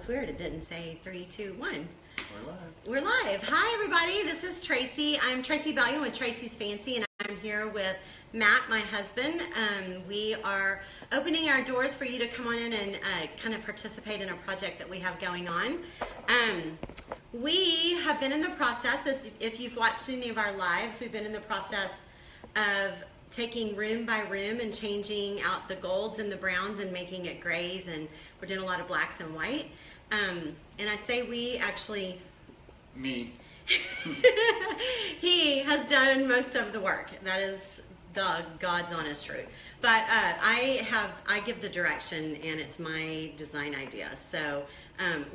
weird. It didn't say 3, 2, 1. We're live. We're live. Hi, everybody. This is Tracy. I'm Tracy Valiant with Tracy's Fancy, and I'm here with Matt, my husband. We are opening our doors for you to come on in and kind of participate in a project that we have going on. We have been in the process, as if you've watched any of our lives, we've been in the process of taking room by room and changing out the golds and the browns and making it grays, and we're doing a lot of blacks and white. And I say we, actually me. He has done most of the work. That is the God's honest truth. But I give the direction, and it's my design idea. So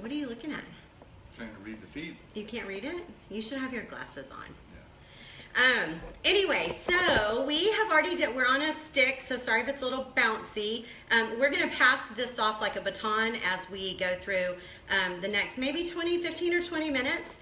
what are you looking at? Trying to read the feed. You can't read it? You should have your glasses on. Yeah. Anyway, so we have already did, we're on a stick, so sorry if it's a little bouncy. We're gonna pass this off like a baton as we go through the next maybe 15 or 20 minutes.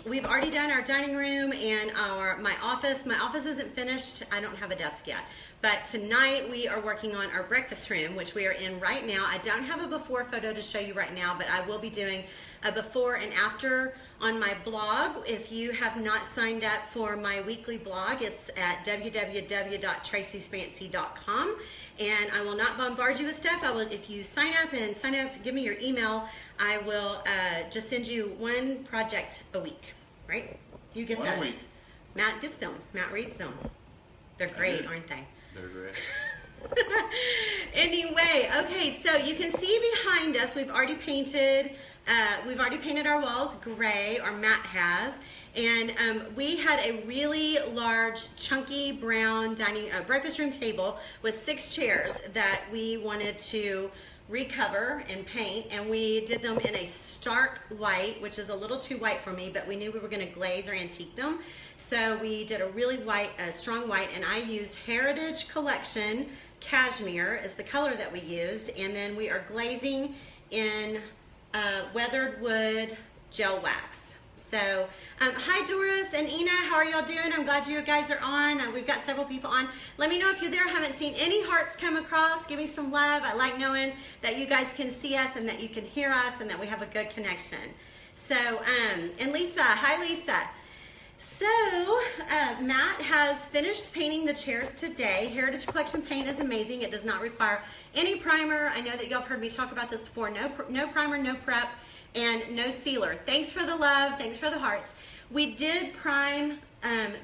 We've already done our dining room and my office. My office isn't finished. I don't have a desk yet. But tonight we are working on our breakfast room, which we are in right now. I don't have a before photo to show you right now, but I will be doing a before and after on my blog. If you have not signed up for my weekly blog, it's at www.tracysfancy.com. And I will not bombard you with stuff. I will, if you sign up, give me your email, I will just send you one project a week, right? You get One those. week. Matt gets them. Matt reads them. They're great, aren't they? They're great. Anyway, okay, so you can see behind us, we've already painted our walls gray, or Matt has, and we had a really large, chunky brown breakfast room table with 6 chairs that we wanted to recover and paint, and we did them in a stark white, which is a little too white for me, but we knew we were going to glaze or antique them. So we did a really white, strong white, and I used Heritage Collection cashmere is the color that we used, and then we are glazing in weathered wood gel wax. So hi Doris and Ina, how are y'all doing? I'm glad you guys are on. We've got several people on. Let me know if you're there. I haven't seen any hearts come across. Give me some love. I like knowing that you guys can see us and that you can hear us and that we have a good connection. So and Lisa, hi Lisa. So Matt has finished painting the chairs today. Heritage Collection paint is amazing. It does not require any primer. I know that y'all have heard me talk about this before. No primer, no prep, and no sealer. Thanks for the love. Thanks for the hearts. We did prime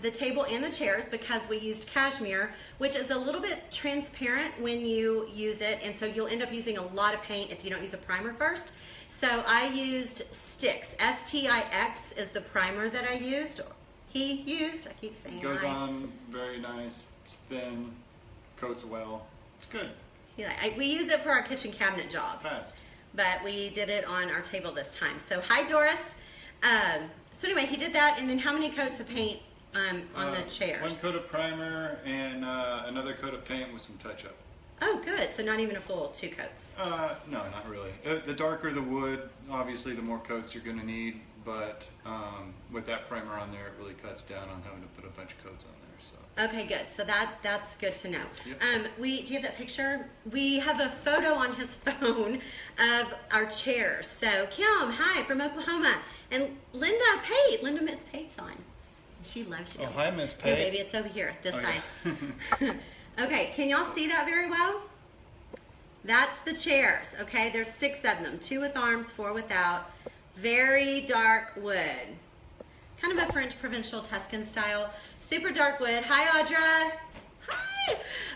the table and the chairs because we used cashmere, which is a little bit transparent when you use it, and so you'll end up using a lot of paint if you don't use a primer first. So I used Stix. S-T-I-X is the primer that I used. He used, I keep saying it goes on very nice, it's thin, coats well. It's good. We use it for our kitchen cabinet jobs. It's fast. But we did it on our table this time. So hi Doris. So anyway, he did that, and then how many coats of paint on the chairs? 1 coat of primer and another coat of paint with some touch-up. Oh good, so not even a full 2 coats. No, not really. The darker the wood, obviously the more coats you're going to need, but with that primer on there, it really cuts down on having to put a bunch of coats on there. So. Okay, good. So that's good to know. Yep. Do you have that picture? We have a photo on his phone of our chairs. So Kim, hi from Oklahoma, and Linda Pate. Linda Miss Pate's on. She loves you. Oh, hi Miss Pate. Hey baby, it's over here, this side. Yeah. Okay, can y'all see that very well? That's the chairs. Okay, there's 6 of them. 2 with arms, 4 without. Very dark wood. Kind of a French provincial Tuscan style. Super dark wood. Hi, Audra.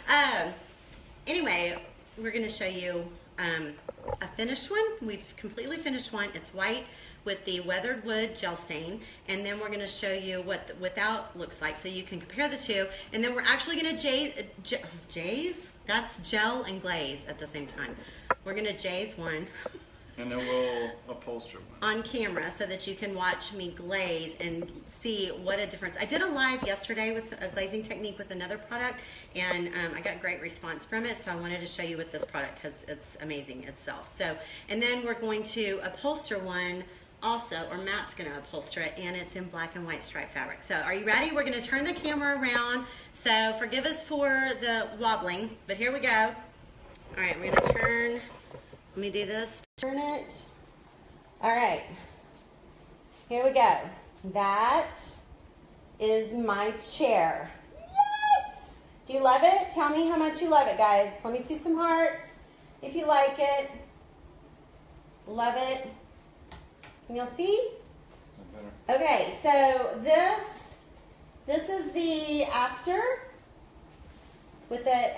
Hi. Anyway, we're going to show you a finished one. We've completely finished one. It's white with the weathered wood gel stain. And then we're going to show you what the without looks like so you can compare the two. And then we're actually going to jaze? That's gel and glaze at the same time. We're going to jaze one. And then we'll upholster one. On camera so that you can watch me glaze and see what a difference. I did a live yesterday with a glazing technique with another product, and I got great response from it, so I wanted to show you with this product because it's amazing itself. So, and then we're going to upholster one also, or Matt's going to upholster it, and it's in black and white striped fabric. So are you ready? We're going to turn the camera around, so forgive us for the wobbling, but here we go. All right, we're going to turn. Let me do this. Turn it. All right, here we go. That is my chair. Yes! Do you love it? Tell me how much you love it, guys. Let me see some hearts if you like it. Love it. Can y'all see? Okay, so this is the after with that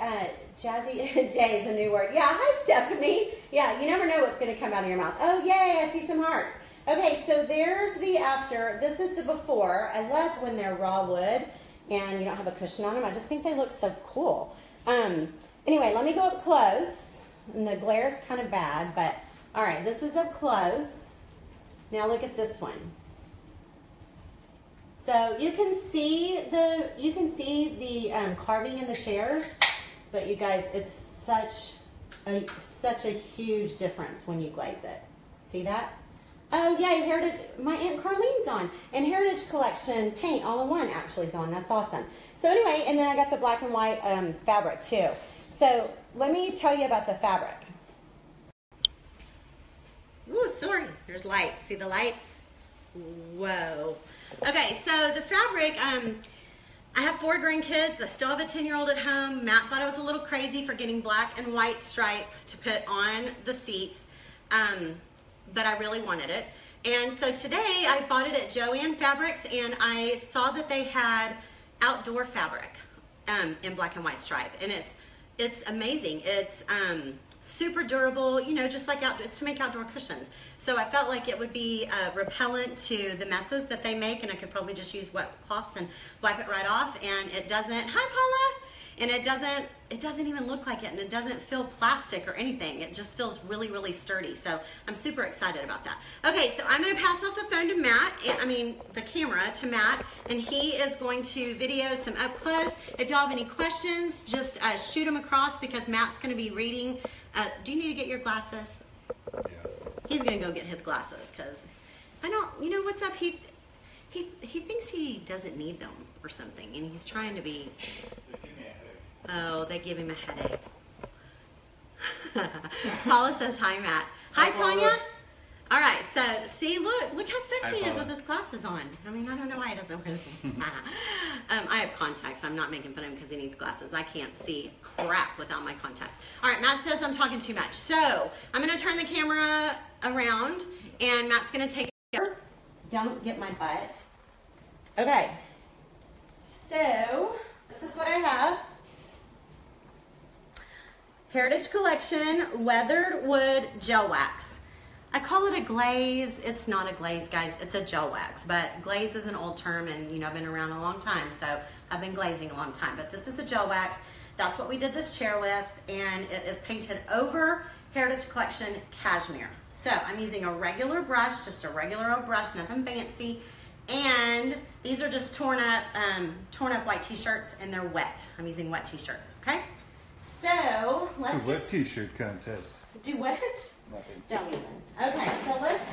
jazzy, J is a new word. Yeah, hi Stephanie. Yeah, you never know what's gonna come out of your mouth. Oh yay, I see some hearts. Okay, so there's the after. This is the before. I love when they're raw wood and you don't have a cushion on them. I just think they look so cool. Anyway, let me go up close. And the glare is kind of bad, but all right, this is up close. Now look at this one. So you can see the carving in the chairs, but you guys, it's such a huge difference when you glaze it. See that? Oh yeah, Heritage, my Aunt Carlene's on, and Heritage Collection paint all in one actually is on. That's awesome. So anyway, and then I got the black and white fabric too. So let me tell you about the fabric. Ooh, sorry, there's lights. See the lights? Whoa. Okay, so the fabric, I have 4 grandkids. I still have a 10-year-old at home. Matt thought I was a little crazy for getting black and white stripe to put on the seats, but I really wanted it. And so today I bought it at Joann Fabrics, and I saw that they had outdoor fabric in black and white stripe, and it's amazing. It's super durable, you know, just like it's to make outdoor cushions. So I felt like it would be repellent to the messes that they make, and I could probably just use wet cloths and wipe it right off, and it doesn't, hi Paula, and it doesn't even look like it, and it doesn't feel plastic or anything. It just feels really, really sturdy. So I'm super excited about that. Okay, so I'm gonna pass off the phone to Matt, the camera to Matt, and he is going to video some up close. If y'all have any questions, just shoot them across, because Matt's gonna be reading. Do you need to get your glasses? Yeah. He's gonna go get his glasses, because I don't, you know what's up? He thinks he doesn't need them or something, and he's trying to be. Oh, they give him a headache. Paula says hi, Matt. Hi, Tanya. All right, so see, look how sexy he is with his glasses on. I mean, I don't know why he doesn't wear them. I have contacts. I'm not making fun of him because he needs glasses. I can't see crap without my contacts. All right, Matt says I'm talking too much. So I'm going to turn the camera around, and Matt's going to take it. Don't get my butt. Okay, so this is what I have. Heritage Collection Weathered Wood Gel Wax. I call it a glaze. It's not a glaze, guys. It's a gel wax, but glaze is an old term, and you know, I've been around a long time, so I've been glazing a long time, but this is a gel wax. That's what we did this chair with, and it is painted over Heritage Collection cashmere. So I'm using a regular brush, just a regular old brush, nothing fancy, and these are just torn up white t-shirts, and they're wet. I'm using wet t-shirts, okay? So let's wet t-shirt contest. Do what? Nothing. Don't even. Okay, so let's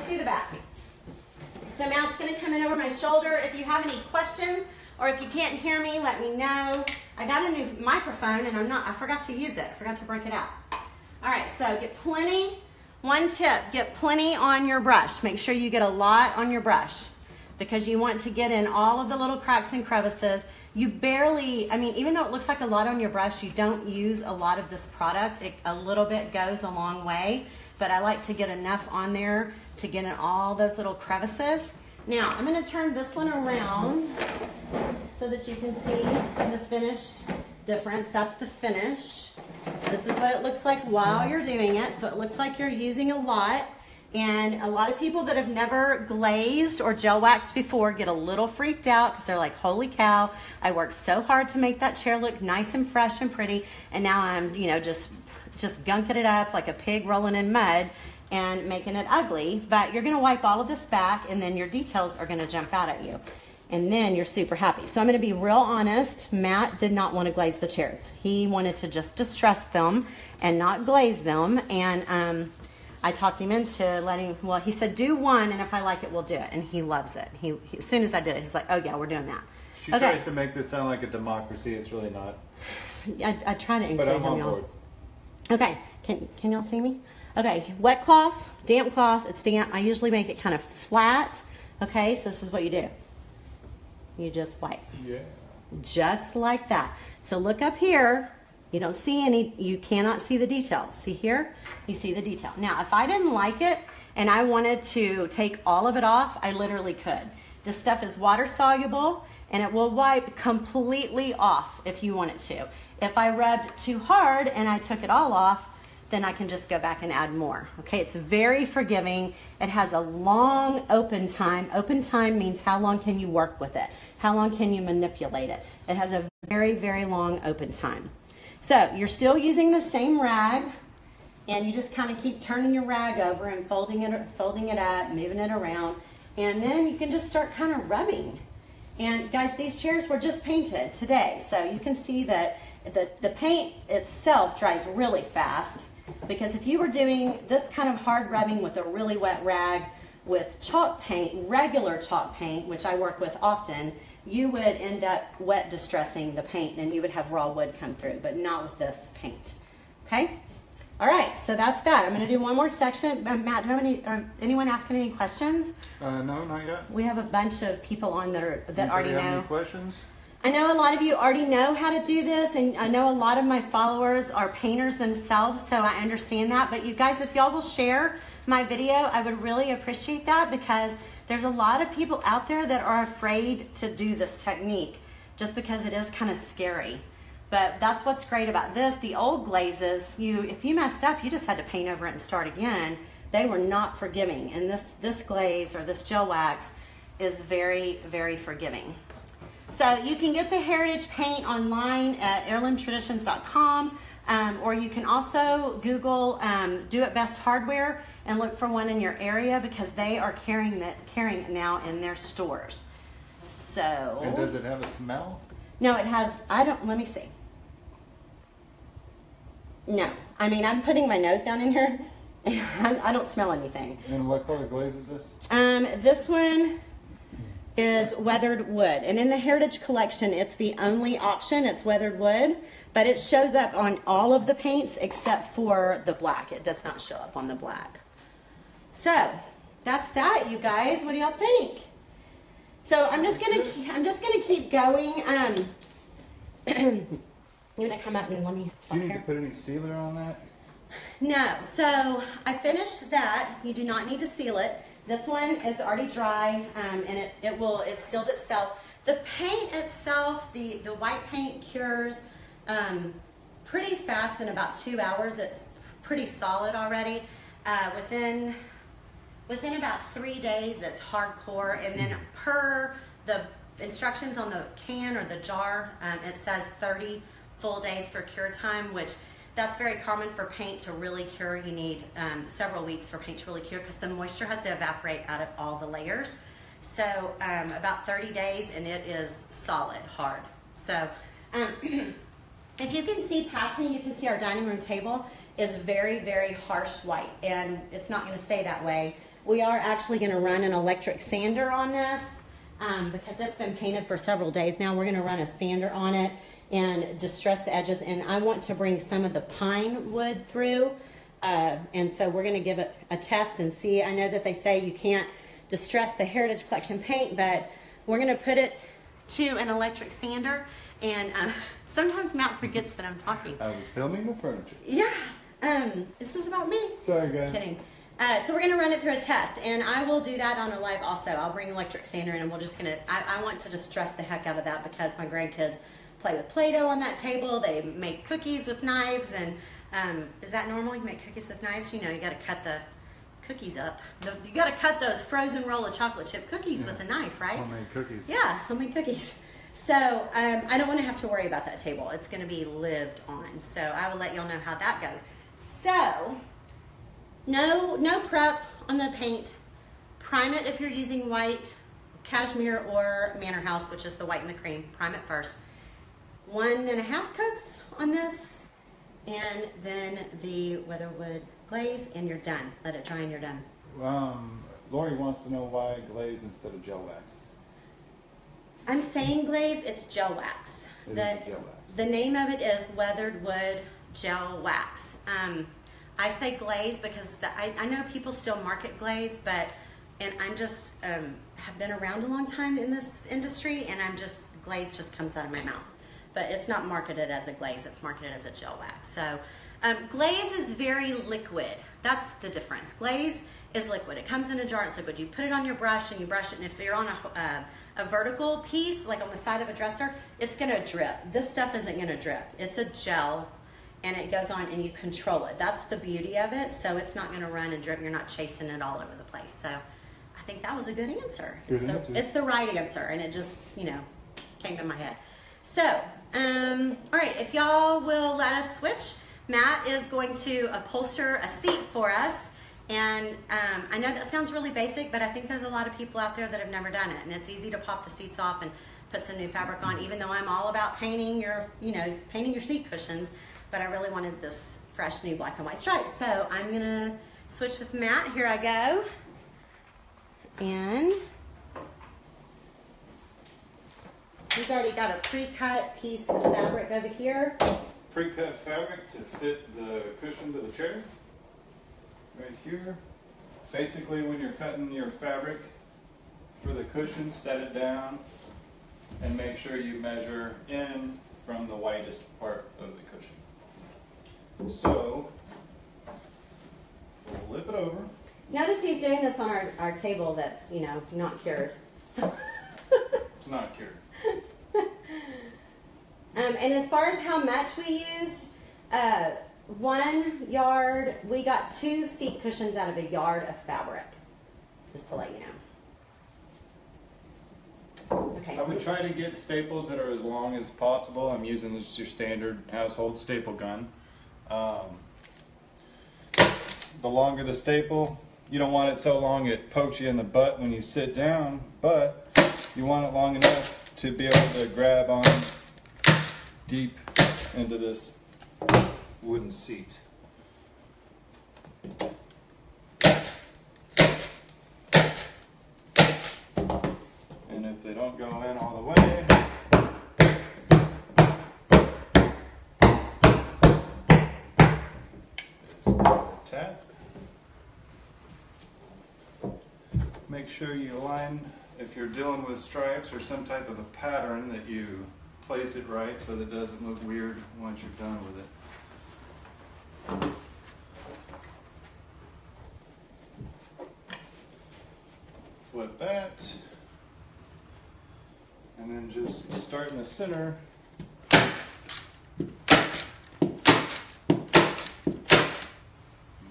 do the back. So Matt's gonna come in over my shoulder. If you have any questions, or if you can't hear me, let me know. I got a new microphone, and I forgot to use it. I forgot to break it out. All right, so get plenty. One tip, get plenty on your brush. Make sure you get a lot on your brush, because you want to get in all of the little cracks and crevices. You barely, I mean, even though it looks like a lot on your brush, you don't use a lot of this product. A little bit goes a long way, but I like to get enough on there to get in all those little crevices. Now, I'm gonna turn this one around so that you can see the finished difference. That's the finish. This is what it looks like while you're doing it. So it looks like you're using a lot. And a lot of people that have never glazed or gel waxed before get a little freaked out, because they're like, holy cow, I worked so hard to make that chair look nice and fresh and pretty, and now I'm, you know, just gunking it up like a pig rolling in mud and making it ugly. But you're gonna wipe all of this back, and then your details are gonna jump out at you, and then you're super happy. So I'm gonna be real honest. Matt did not want to glaze the chairs. He wanted to just distress them and not glaze them, and I talked him into letting, well, he said, do one, and if I like it, we'll do it. And he loves it. He as soon as I did it, he's like, oh yeah, we're doing that. She tries to make this sound like a democracy. It's really not. I try to include him, y'all. But I'm on board. Okay, can y'all see me? Okay, wet cloth, damp cloth, it's damp. I usually make it kind of flat. Okay, so this is what you do. You just wipe. Yeah. Just like that. So look up here. You don't see any, you cannot see the detail. See here? You see the detail. Now, if I didn't like it and I wanted to take all of it off, I literally could. This stuff is water soluble and it will wipe completely off if you want it to. If I rubbed too hard and I took it all off, then I can just go back and add more. Okay, it's very forgiving. It has a long open time. Open time means how long can you work with it? How long can you manipulate it? It has a very, very long open time. So you're still using the same rag, and you just kind of keep turning your rag over and folding it up, moving it around, and then you can just start kind of rubbing. And guys, these chairs were just painted today, so you can see that the paint itself dries really fast, because if you were doing this kind of hard rubbing with a really wet rag with chalk paint, regular chalk paint, which I work with often, you would end up wet distressing the paint and you would have raw wood come through, but not with this paint. Okay? All right, so that's that. I'm going to do one more section. Matt, do you have any, anyone asking any questions? No, not yet. We have a bunch of people on that already know. Any questions? I know a lot of you already know how to do this, and I know a lot of my followers are painters themselves, so I understand that. But you guys, if y'all will share my video, I would really appreciate that, because there's a lot of people out there that are afraid to do this technique just because it is kind of scary. But that's what's great about this. The old glazes, if you messed up, you just had to paint over it and start again. They were not forgiving, and this glaze or this gel wax is very, very forgiving. So you can get the heritage paint online at heirloomtraditions.com, or you can also Google Do It Best Hardware and look for one in your area, because they are carrying it now in their stores. So. And does it have a smell? No, it has. Let me see. No, I mean, I'm putting my nose down in here, and I don't smell anything. And what color glaze is this? This one is weathered wood, and in the Heritage Collection it's the only option. It's weathered wood, but it shows up on all of the paints except for the black. It does not show up on the black. So that's that, you guys. What do y'all think? So I'm just gonna keep going. You gonna come up and let me talk Do you need here? to put any sealer on that? No, so I finished that. You do not need to seal it. This one is already dry, and it sealed itself. The paint itself, the white paint cures pretty fast. In about 2 hours. It's pretty solid already. Within about 3 days, it's hardcore, and then per the instructions on the can or the jar, it says 30 full days for cure time, which that's very common for paint to really cure. You need several weeks for paint to really cure, because the moisture has to evaporate out of all the layers. So about 30 days, and it is solid, hard. So if you can see past me, you can see our dining room table is very, very harsh white, and it's not going to stay that way. We are actually going to run an electric sander on this, because it's been painted for several days now. We're going to run a sander on it and distress the edges, and I want to bring some of the pine wood through, and so we're going to give it a test and see. I know that they say you can't distress the Heritage Collection paint, but we're going to put it to an electric sander, and sometimes Matt forgets that I'm talking. I was filming the furniture. Yeah, this is about me. Sorry, guys. Kidding. So we're going to run it through a test, and I will do that on a live also. I'll bring electric sander in, and we're just going to, I want to distress the heck out of that, because my grandkids play with Play-Doh on that table. They make cookies with knives, and is that normal? You make cookies with knives? You know, you got to cut the cookies up. You got to cut those frozen roll of chocolate chip cookies with a knife, right? Homemade cookies. Yeah, homemade cookies. So I don't want to have to worry about that table. It's going to be lived on. So I will let y'all know how that goes. So no prep on the paint. Prime it if you're using white, cashmere, or Manor House, which is the white and the cream. Prime it first. 1.5 coats on this, and then the weatherwood glaze, and you're done. Let it dry and you're done. Lori wants to know why glaze instead of gel wax. I'm saying glaze, it's gel wax. It is gel wax. The name of it is weathered wood gel wax. I say glaze because I know people still market glaze, and I'm just, have been around a long time in this industry, and glaze just comes out of my mouth. But it's not marketed as a glaze, it's marketed as a gel wax. So glaze is very liquid. That's the difference. Glaze is liquid. It comes in a jar, it's liquid. You put it on your brush and you brush it, and if you're on a vertical piece, like on the side of a dresser, it's gonna drip. This stuff isn't gonna drip. It's a gel, and it goes on and you control it. That's the beauty of it. So it's not gonna run and drip. You're not chasing it all over the place. So I think that was a good answer. It's the right answer, and it just, came to my head. So, all right, if y'all will let us switch, Matt is going to upholster a seat for us. And I know that sounds really basic, but I think there's a lot of people out there that have never done it. And it's easy to pop the seats off and put some new fabric on, even though I'm all about painting your, painting your seat cushions. But I really wanted this fresh new black and white stripe. So I'm gonna switch with Matt. Here I go. And he's already got a pre-cut piece of fabric over here. Pre-cut fabric to fit the cushion to the chair. Right here. Basically, when you're cutting your fabric for the cushion, set it down and make sure you measure in from the widest part of the cushion. So, flip it over. Notice he's doing this on our table that's, not cured. It's not cured. And as far as how much we used, 1 yard, we got 2 seat cushions out of a yard of fabric, just to let you know. Okay. I would try to get staples that are as long as possible. I'm using just your standard household staple gun. The longer the staple, you don't want it so long it pokes you in the butt when you sit down, but you want it long enough to be able to grab on deep into this wooden seat. And if they don't go in all the way, tap. Make sure you align, if you're dealing with stripes or some type of a pattern, that you place it right so that it doesn't look weird once you're done with it. Flip that, and then just start in the center.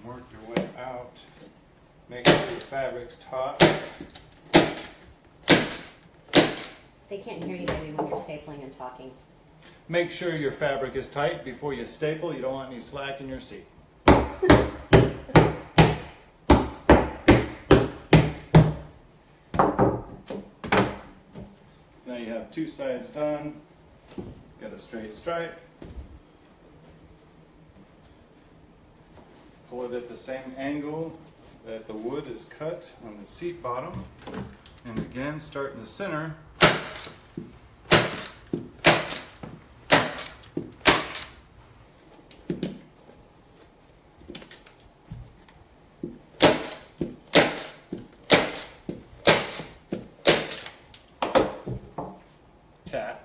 Work your way out. Make sure the fabric's taut. They can't hear you, baby, when you're stapling and talking. Make sure your fabric is tight before you staple. You don't want any slack in your seat. Now you have 2 sides done. Got a straight stripe. Pull it at the same angle that the wood is cut on the seat bottom. And again, start in the center. Tap.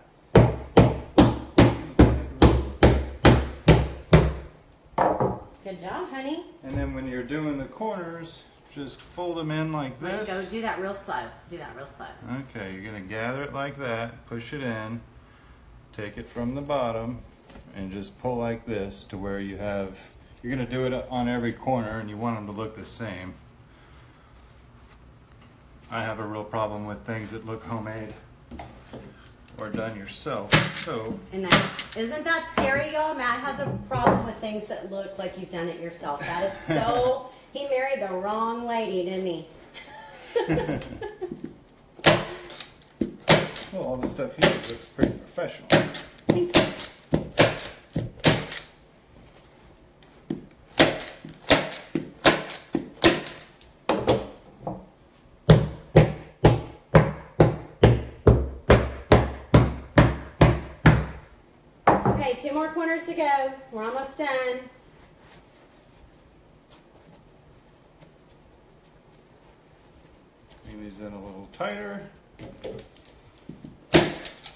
Good job, honey. And then when you're doing the corners, just fold them in like this. Go do that real slow. Do that real slow. Okay, you're going to gather it like that, push it in, take it from the bottom, and just pull like this to where you have, you're going to do it on every corner and you want them to look the same. I have a real problem with things that look homemade or done yourself. So, And isn't that scary, y'all? Matt has a problem with things that look like you've done it yourself. That is so, he married the wrong lady, didn't he? well, all the stuff here looks pretty professional. Thank you. Okay, 2 more corners to go. We're almost done. these in a little tighter.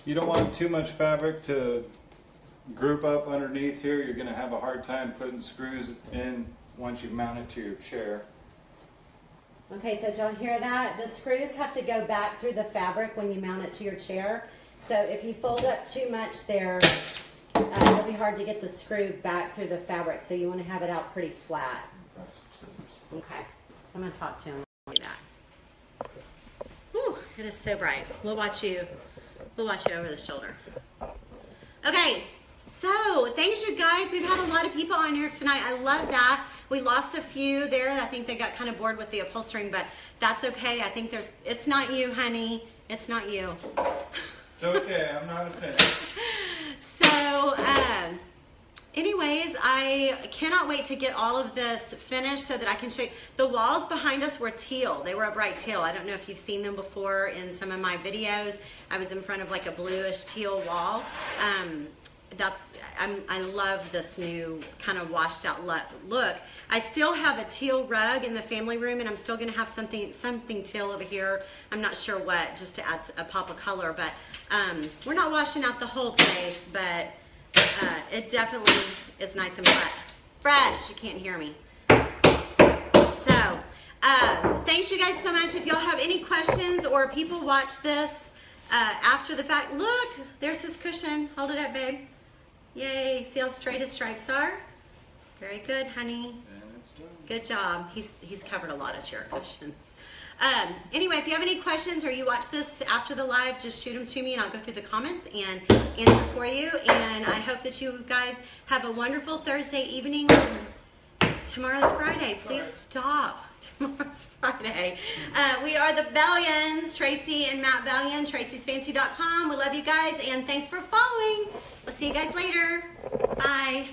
You don't want too much fabric to group up underneath here. You're going to have a hard time putting screws in once you mount it to your chair. Okay, so don't hear that? The screws have to go back through the fabric when you mount it to your chair. So if you fold up too much there, it'll be hard to get the screw back through the fabric. So you want to have it out pretty flat. Okay, so I'm going to talk to him like that. Whew, it is so bright. We'll watch you over the shoulder. Okay, so thanks you guys. We've had a lot of people on here tonight. I love that. We lost a few there. I think they got kind of bored with the upholstering, but that's okay. I think it's not you, honey. It's not you. It's okay, I'm not offended. So, anyways, I cannot wait to get all of this finished so that I can show you. The walls behind us were teal. They were a bright teal. I don't know if you've seen them before in some of my videos. I was in front of like a bluish teal wall. I love this new kind of washed out look. I still have a teal rug in the family room, and I'm still going to have something teal over here. I'm not sure what, just to add a pop of color, but we're not washing out the whole place, but it definitely is nice and fresh. You can't hear me. So thanks you guys so much. If y'all have any questions or people watch this after the fact, look, there's this cushion. Hold it up, babe. Yay, see how straight his stripes are? Very good, honey. And it's done. Good job. He's covered a lot of chair cushions. Anyway, if you have any questions or you watch this after the live, just shoot them to me and I'll go through the comments and answer for you. And I hope that you guys have a wonderful Thursday evening. Tomorrow's Friday. Please stop. Tomorrow's Friday. We are the Bellions, Tracy and Matt Bellion, tracysfancy.com. We love you guys and thanks for following. We'll see you guys later. Bye.